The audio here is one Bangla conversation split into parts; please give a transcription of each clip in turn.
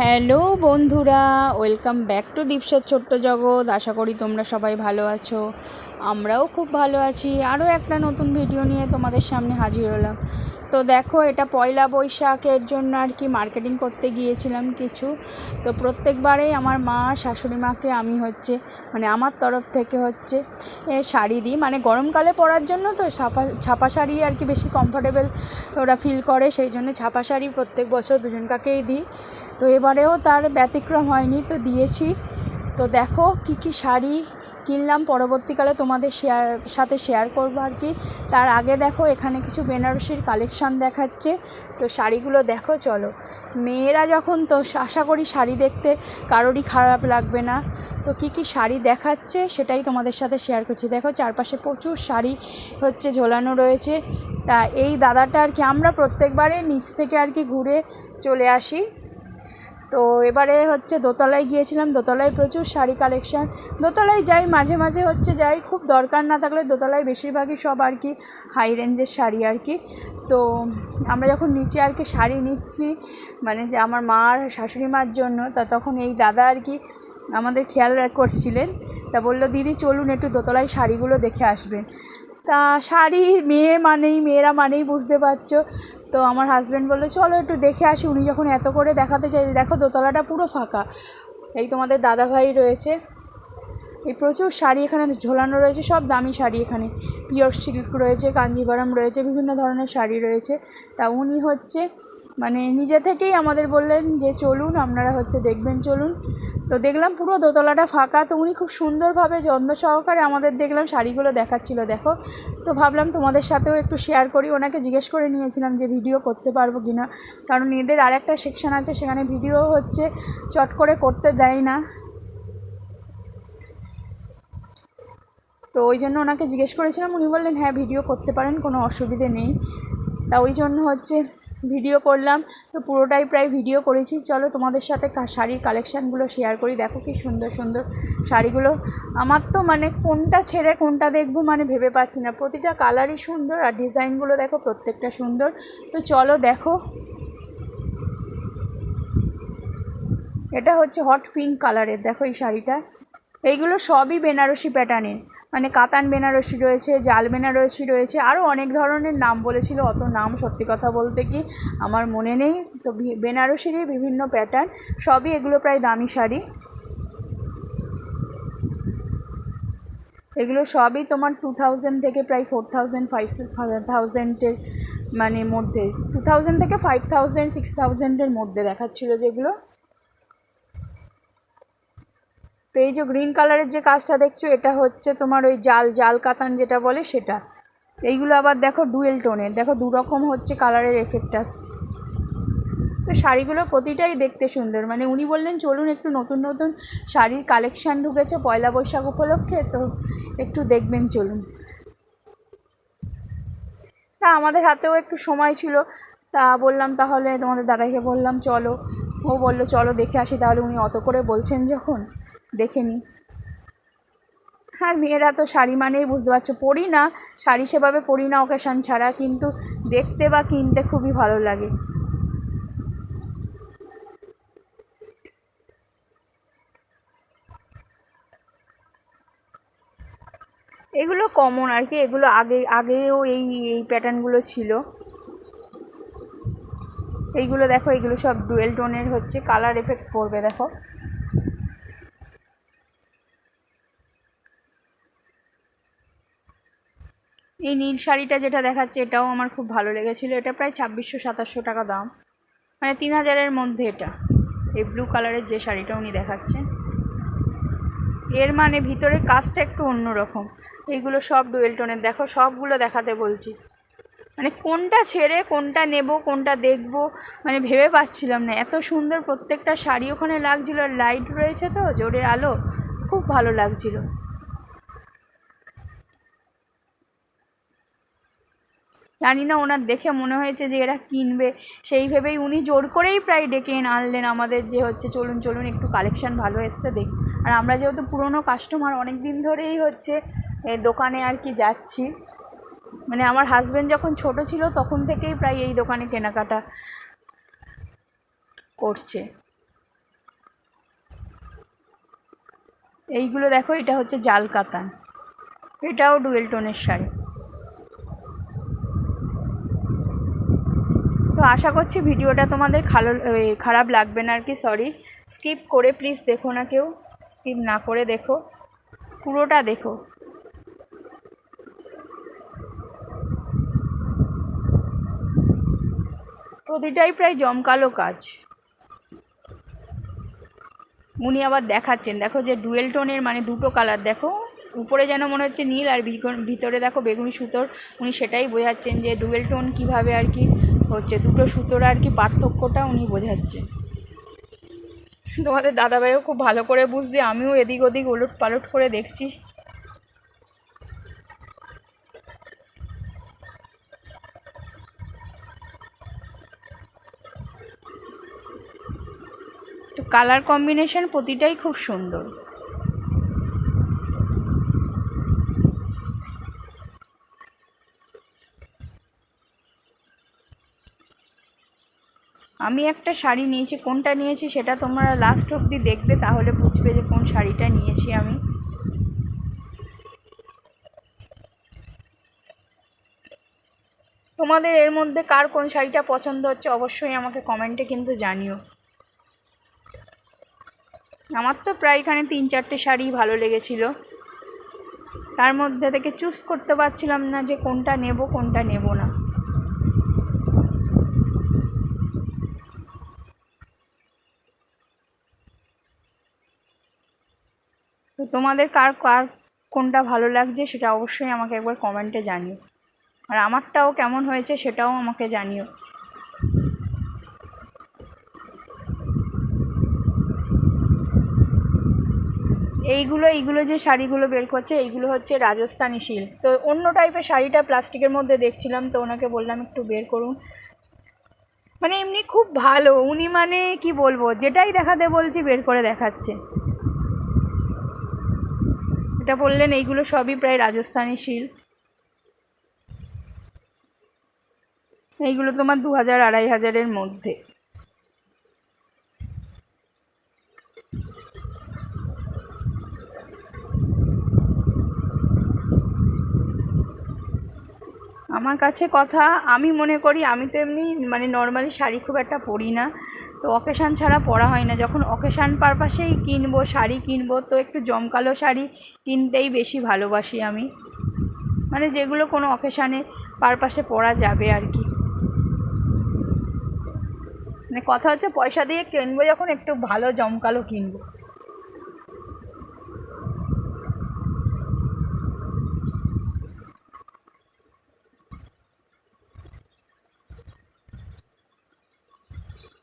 হ্যালো বন্ধুরা, ওয়েলকাম ব্যাক টু দীপসার ছোট্ট জগৎ। আশা করি তোমরা সবাই ভালো আছো, আমরাও খুব ভালো আছি। আরও একটা নতুন ভিডিও নিয়ে তোমাদের সামনে হাজির হলাম। তো দেখো, এটা পয়লা বৈশাখের জন্য আর কি মার্কেটিং করতে গিয়েছিলাম কিছু। তো প্রত্যেকবারেই আমার মা শাশুড়ি মাকে আমি আমার তরফ থেকে শাড়ি দিই, মানে গরমকালে পরার জন্য। তো ছাপা শাড়ি আর কি বেশি কমফোর্টেবল ওরা ফিল করে, সেই জন্য ছাপা শাড়ি প্রত্যেক বছর দুজনকাকেই দিই। তো এবারেও তার ব্যতিক্রম হয়নি, তো দিয়েছি। তো দেখো কি কি শাড়ি কিনলাম, পরবর্তীকালে তোমাদের সাথে শেয়ার করবো আর কি। তার আগে দেখো, এখানে কিছু বেনারসির কালেকশান দেখাচ্ছে। তো শাড়িগুলো দেখো, চলো। মেয়েরা যখন, তো আশা করি শাড়ি দেখতে কারোরই খারাপ লাগবে না। তো কি কি শাড়ি দেখাচ্ছে সেটাই তোমাদের সাথে শেয়ার করছি। দেখো, চারপাশে প্রচুর শাড়ি ঝোলানো রয়েছে। তা এই দাদাটা আর কি, আমরা প্রত্যেকবারে নিচ থেকে আর কি ঘুরে চলে আসি। তো এবারে দোতলায় গিয়েছিলাম, দোতলায় প্রচুর শাড়ি কালেকশান। দোতলায় যাই মাঝে মাঝে যাই, খুব দরকার না থাকলে দোতলায় বেশিরভাগই সব আর কি হাই রেঞ্জের শাড়ি আর কি। তো আমরা যখন নিচে আর কি শাড়ি নিচ্ছি, মানে যে আমার মার শাশুড়ি মার জন্য, তখন এই দাদা আর কি আমাদের খেয়াল করছিলেন। তা বললো, দিদি চলুন একটু দোতলায় শাড়িগুলো দেখে আসবেন। তা শাড়ি মেয়েরা মানেই বুঝতে পারছো। তো আমার হাজব্যান্ড বললো, চলো একটু দেখে আসি। উনি যখন এত করে দেখাতে চাই, দেখো দোতলাটা পুরো ফাঁকা। এই তোমাদের দাদাভাই রয়েছে, এই প্রচুর শাড়ি এখানে ঝোলানো রয়েছে, সব দামি শাড়ি। এখানে পিওর সিল্ক রয়েছে, কাঞ্জিভারম রয়েছে, বিভিন্ন ধরনের শাড়ি রয়েছে। তা উনি নিজে থেকেই আমাদের বললেন যে চলুন, আপনারা দেখবেন, চলুন। তো দেখলাম পুরো দোতলাটা ফাঁকা। তো উনি খুব সুন্দরভাবে যত্ন সহকারে আমাদের দেখলাম শাড়িগুলো দেখাচ্ছিল, দেখো। তো ভাবলাম তোমাদের সাথেও একটু শেয়ার করি। ওনাকে জিজ্ঞেস করে নিয়েছিলাম যে ভিডিও করতে পারবো কি না, কারণ এদের আরেকটা সেকশন আছে, সেখানে ভিডিও চট করে করতে দেয় না। তো ওই জন্য ওনাকে জিজ্ঞেস করেছিলাম, উনি বললেন হ্যাঁ ভিডিও করতে পারেন, কোনো অসুবিধে নেই। তা ওই জন্য ভিডিও করলাম। তো পুরোটাই প্রায় ভিডিও করেছি। চলো তোমাদের সাথে শাড়ির কালেকশানগুলো শেয়ার করি। দেখো কি সুন্দর সুন্দর শাড়িগুলো। আমার তো কোনটা ছেড়ে কোনটা দেখবো ভেবে পাচ্ছি না। প্রতিটা কালারই সুন্দর, আর ডিজাইনগুলো দেখো প্রত্যেকটা সুন্দর। তো চলো দেখো, এটা হট পিঙ্ক কালারের। দেখো এই শাড়িটা, এইগুলো সবই বেনারসি প্যাটার্নের, কাতান বেনারসি রয়েছে, জাল বেনারসি রয়েছে, আরও অনেক ধরনের নাম বলেছিল। অত নাম সত্যি কথা বলতে কি আমার মনে নেই। তো বেনারসিরই বিভিন্ন প্যাটার্ন, সবই এগুলো প্রায় দামি শাড়ি। এগুলো সবই তোমার 2000 থেকে প্রায় 4000 5000-এর মধ্যে, 2000 থেকে 5000 6000-এর মধ্যে দেখাচ্ছিলো যেগুলো। তো এই যে গ্রিন কালারের যে কাজটা দেখছো, এটা তোমার ওই জাল কাতান যেটা বলে সেটা। এইগুলো আবার দেখো ডুয়েল টোনের, দেখো দুরকম কালারের এফেক্ট আসছে। তো শাড়িগুলো প্রতিটাই দেখতে সুন্দর। উনি বললেন চলুন একটু নতুন নতুন শাড়ির কালেকশান ঢুকেছে পয়লা বৈশাখ উপলক্ষে, তো একটু দেখবেন, চলুন। তা আমাদের হাতেও একটু সময় ছিল, তা বললাম তাহলে তোমাদের দাদাকে বললাম চলো। ও বললো চলো দেখে আসি তাহলে, উনি অত করে বলছেন যখন দেখে নিই। আর মেয়েরা তো শাড়ি মানেই বুঝতে পারছো, পরি না শাড়ি, সেভাবে পরি না অকেশান ছাড়া, কিন্তু দেখতে বা কিনতে খুবই ভালো লাগে। এগুলো কমন আর কি, এগুলো আগেও এই প্যাটার্নগুলো ছিল। এইগুলো দেখো, এইগুলো সব ডুয়েল টোনের কালার এফেক্ট পড়বে। দেখো এই নীল শাড়িটা যেটা দেখাচ্ছে, এটাও আমার খুব ভালো লেগেছিলো। এটা প্রায় 2600-2700 টাকা দাম, 3000-এর মধ্যে এটা। এই ব্লু কালারের যে শাড়িটা উনি দেখাচ্ছেন, এর ভিতরের কাজটা একটু অন্যরকম। এইগুলো সব ডুয়েল টোনের, দেখো সবগুলো দেখাতে বলছি। কোনটা ছেড়ে কোনটা নেব, কোনটা দেখব ভেবে পাচ্ছিলাম না। এত সুন্দর প্রত্যেকটা শাড়ি ওখানে লাগছিলো, আর লাইট রয়েছে তো, জোরে আলো, খুব ভালো লাগছিলো। জানি না, ওনার দেখে মনে হয়েছে যে এরা কিনবে, সেই ভেবেই উনি জোর করেই প্রায় ডেকে আনলেন আমাদের, যে চলুন চলুন একটু কালেকশান ভালো এসছে দেখ। আর আমরা যেহেতু পুরনো কাস্টমার, অনেক দিন ধরেই দোকানে আর কি যাচ্ছি। আমার হাজব্যান্ড যখন ছোট ছিল তখন থেকেই প্রায় এই দোকানে কেনাকাটা করছে। এইগুলো দেখো, এটা হচ্ছে জাল কাতান, এটাও ডুয়েল টোনের শাড়ি। তো আশা করছি ভিডিওটা তোমাদের খারাপ লাগবে না আর কি। সরি, স্কিপ করে প্লিজ দেখো না, কেউ স্কিপ না করে দেখো, পুরোটা দেখো। প্রতিটাই প্রায় জমকালো কাজ। উনি আবার দেখাচ্ছেন, দেখো যে ডুয়েল টোনের মানে দুটো কালার, দেখো উপরে যেন মনে হচ্ছে নীল আর ভিতরে দেখো বেগুনি সুতোর। উনি সেটাই বোঝাচ্ছেন যে ডুয়েল টোন কীভাবে আর কি হচ্ছে, দুটো সুতোর আর কি পার্থক্যটা উনি বোঝাচ্ছেন। তোমাদের দাদাভাইও খুব ভালো করে বুঝছে, আমিও এদিক ওদিক ওলট পালট করে দেখছি। তো কালার কম্বিনেশন প্রতিটাই খুব সুন্দর। আমি একটা শাড়ি নিয়েছি, কোনটা নিয়েছি সেটা তোমরা লাস্ট অবধি দেখবে, তাহলে বুঝবে যে কোন শাড়িটা নিয়েছি আমি। তোমাদের এর মধ্যে কার কোন শাড়িটা পছন্দ হচ্ছে অবশ্যই আমাকে কমেন্টে কিন্তু জানিও। আমার তো প্রায় এখানে 3-4টে শাড়ি ভালো লেগেছিল, তার মধ্যে থেকে চুজ করতে পারছিলাম না যে কোনটা নেব কোনটা নেব না। তো তোমাদের কার কার কোনটা ভালো লাগছে সেটা অবশ্যই আমাকে একবার কমেন্টে জানিও, আর আমারটাও কেমন হয়েছে সেটাও আমাকে জানিও। এইগুলো যে শাড়িগুলো বের করছে এইগুলো হচ্ছে রাজস্থানি সিল্ক। তো অন্য টাইপের শাড়িটা প্লাস্টিকের মধ্যে দেখছিলাম, তো ওনাকে বললাম একটু বের করুন। মানে এমনি খুব ভালো উনি, মানে কি বলবো, যেটাই দেখাতে বলছি বের করে দেখাচ্ছে। এটা বললেন এইগুলো সবই প্রায় রাজস্থানি সিল্ক। এইগুলো তোমার 2000-2500-এর মধ্যে। আমার কাছে কথা, আমি মনে করি, আমি তো এমনি মানে নর্মালি শাড়ি খুব একটা পরি না, তো অকেশান ছাড়া পরা হয় না। যখন অকেশান পারপাসেই কিনবো শাড়ি কিনবো, তো একটু জমকালো শাড়ি কিনতেই বেশি ভালোবাসি আমি, মানে যেগুলো কোনো অকেশানে পারপাসে পরা যাবে আর কি। মানে কথা হচ্ছে পয়সা দিয়ে কিনবো যখন, একটু ভালো জমকালো কিনবো।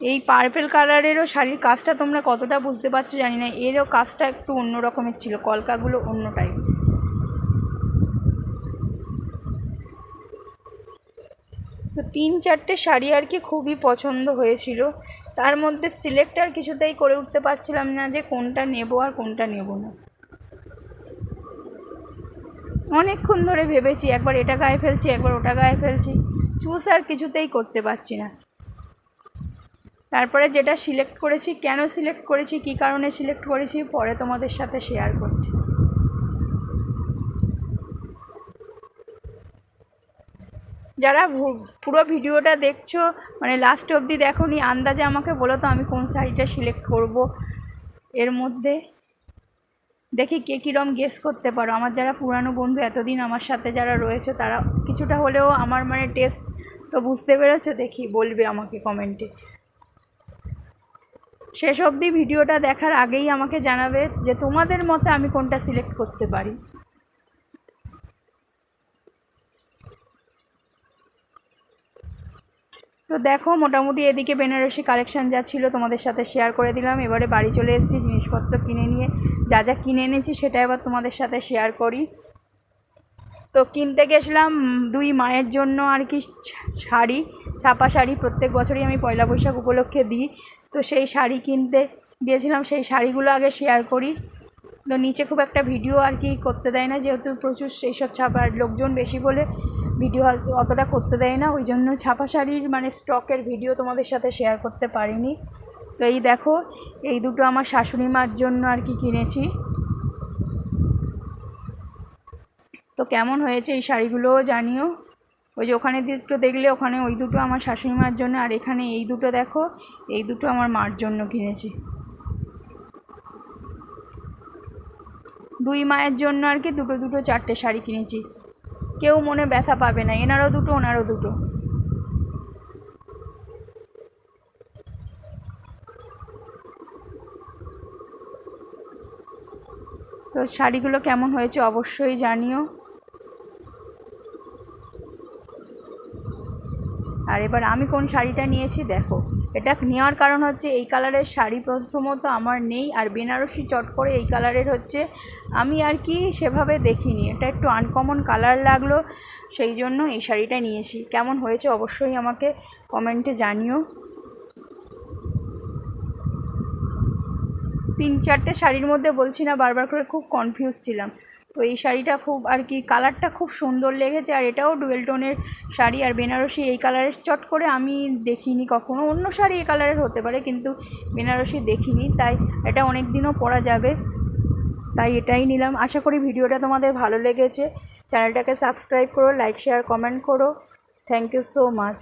এই পার্পেল কালারেরও শাড়ির কাজটা তোমরা কতটা বুঝতে পারছো জানি না, এরও কাজটা একটু অন্য রকমের ছিল, কলকাগুলো অন্য টাইপ। তো 3-4টে শাড়ি আর কি খুবই পছন্দ হয়েছিল, তার মধ্যে সিলেক্ট আর কিছুতেই করে উঠতে পারছিলাম না যে কোনটা নেব আর কোনটা নেব না। অনেকক্ষণ ধরে ভেবেছি, একবার এটা গায়ে ফেলছি একবার ওটা গায়ে ফেলছি, চুজ আর কিছুতেই করতে পারছি না। তারপরে যেটা সিলেক্ট করেছি, কেন সিলেক্ট করেছি, কী কারণে সিলেক্ট করেছি, পরে তোমাদের সাথে শেয়ার করছি। যারা পুরো ভিডিওটা দেখছো, মানে লাস্ট অবধি দেখোনি, আন্দাজে আমাকে বলো তো আমি কোন শাড়িটা সিলেক্ট করব এর মধ্যে। দেখি কে কীরকম গেস করতে পারো। আমার যারা পুরানো বন্ধু, এতদিন আমার সাথে যারা রয়েছে, তারা কিছুটা হলেও আমার মানে টেস্ট তো বুঝতে পেরেছো, দেখি বলবে আমাকে কমেন্টে। শেষ অবধি ভিডিওটা দেখার আগেই আমাকে জানাবে যে তোমাদের মতে আমি কোনটা সিলেক্ট করতে পারি। তো দেখো, মোটামুটি এদিকে বেনারসি কালেকশান যা ছিল তোমাদের সাথে শেয়ার করে দিলাম। এবারে বাড়ি চলে এসেছি, জিনিসপত্র কিনে নিয়ে যা যা কিনে এনেছি সেটা এবার তোমাদের সাথে শেয়ার করি। তো কিনতে গেছিলাম 2 মায়ের জন্য আর কি শাড়ি, ছাপা শাড়ি প্রত্যেক বছরই আমি পয়লা বৈশাখ উপলক্ষে দিই। তো সেই শাড়ি কিনতে গিয়েছিলাম, সেই শাড়িগুলো আগে শেয়ার করি। তো নিচে খুব একটা ভিডিও আর কি করতে দেয় না, যেহেতু প্রচুর সেই সব ছাপার লোকজন বেশি বলে ভিডিও অতটা করতে দেয় না, ওই জন্য ছাপা শাড়ির মানে স্টকের ভিডিও তোমাদের সাথে শেয়ার করতে পারিনি। তো এই দেখো, এই দুটো আমার শাশুড়ি মার জন্য আর কি কিনেছি। তো কেমন হয়েছে এই শাড়িগুলোও জানিও। ওই যে ওখানে দুটো দেখলে, ওখানে ওই দুটো আমার শাশুড়ি মার জন্য, আর এখানে এই দুটো দেখো, এই দুটো আমার মার জন্য কিনেছি। দুই মায়ের জন্য আর কি দুটো দুটো চারটে শাড়ি কিনেছি। কেউ মনে ব্যথা পাবে না, এনারও দুটো ওনারও দুটো। তো শাড়িগুলো কেমন হয়েছে অবশ্যই জানিও। আর এবার আমি কোন শাড়িটা নিয়েছি দেখো। এটা নেওয়ার কারণ হচ্ছে এই কালারের শাড়ি প্রথমত আমার নেই, আর বেনারসি চট করে এই কালারের হচ্ছে আমি আর কি সেভাবে দেখিনি, এটা একটু আনকমন কালার লাগলো, সেই জন্য এই শাড়িটা নিয়েছি। কেমন হয়েছে অবশ্যই আমাকে কমেন্টে জানিও। 3-4টে শাড়ির মধ্যে বলছি না, বারবার করে খুব কনফিউজ ছিলাম। তো এই শাড়িটা খুব আর কি কালারটা খুব সুন্দর লেগেছে, আর এটাও ডুয়েল টোনের শাড়ি, আর বেনারসি এই কালারের চট করে আমি দেখিনি কখনো। অন্য শাড়ি এই কালারের হতে পারে, কিন্তু বেনারসি দেখিনি, তাই এটা অনেক দিনও পরা যাবে, তাই এটাই নিলাম। আশা করি ভিডিওটা তোমাদের ভালো লেগেছে। চ্যানেলটাকে সাবস্ক্রাইব করো, লাইক শেয়ার কমেন্ট করো। Thank you so much.